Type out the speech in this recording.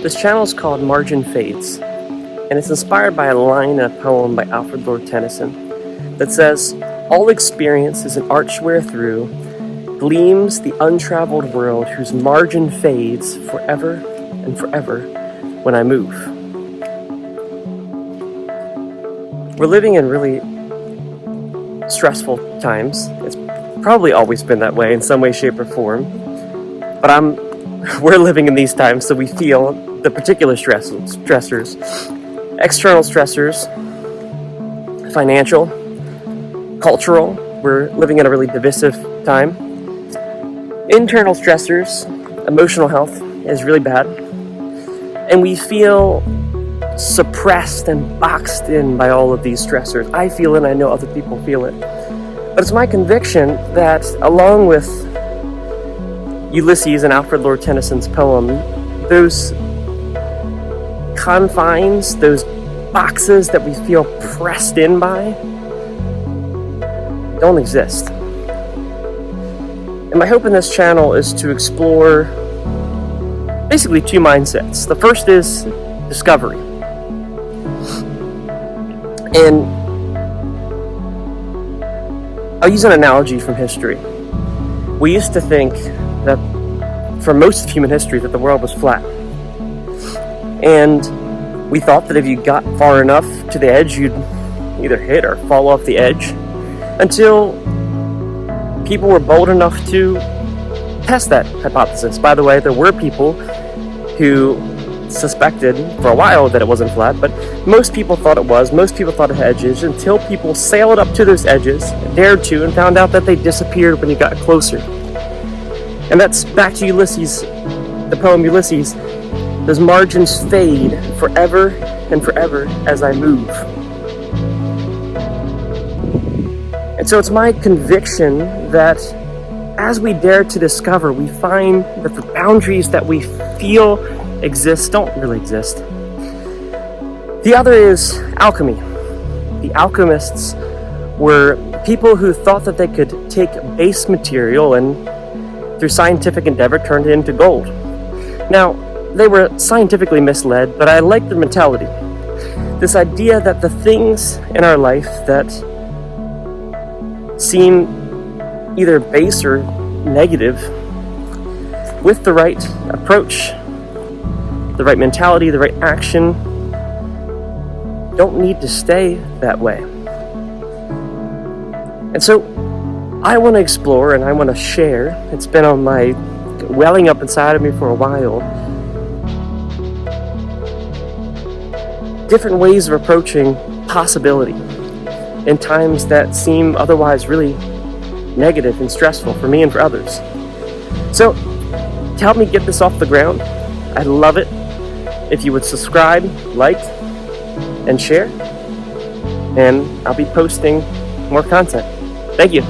This channel is called Margin Fades, and it's inspired by a line in a poem by Alfred Lord Tennyson that says, "All experience is an arch wherethrough gleams the untraveled world whose margin fades forever and forever when I move." We're living in really stressful times. It's probably always been that way in some way, shape, or form. But we're living in these times, so we feel the particular stressors. External stressors, financial, cultural. We're living in a really divisive time. Internal stressors, emotional health is really bad. And we feel suppressed and boxed in by all of these stressors. I feel it, and I know other people feel it. But it's my conviction that along with Ulysses and Alfred Lord Tennyson's poem, those confines, those boxes that we feel pressed in by, don't exist. And my hope in this channel is to explore basically two mindsets. The first is discovery. And I'll use an analogy from history. We used to think that for most of human history that the world was flat. And we thought that if you got far enough to the edge, you'd either hit or fall off the edge, until people were bold enough to test that hypothesis. By the way, there were people who suspected for a while that it wasn't flat, but most people thought it was. Most people thought it had edges until people sailed up to those edges, dared to, and found out that they disappeared when you got closer. And that's back to Ulysses, the poem Ulysses. Those margins fade forever and forever as I move. And so it's my conviction that as we dare to discover, we find that the boundaries that we feel exist don't really exist. The other is alchemy. The alchemists were people who thought that they could take base material and through scientific endeavor turned it into gold. Now, they were scientifically misled, but I like their mentality. This idea that the things in our life that seem either base or negative, with the right approach, the right mentality, the right action, don't need to stay that way. And so I want to explore and I want to share. It's been on my welling up inside of me for a while. Different ways of approaching possibility in times that seem otherwise really negative and stressful for me and for others. So, to help me get this off the ground, I'd love it if you would subscribe, like, and share. And I'll be posting more content. Thank you.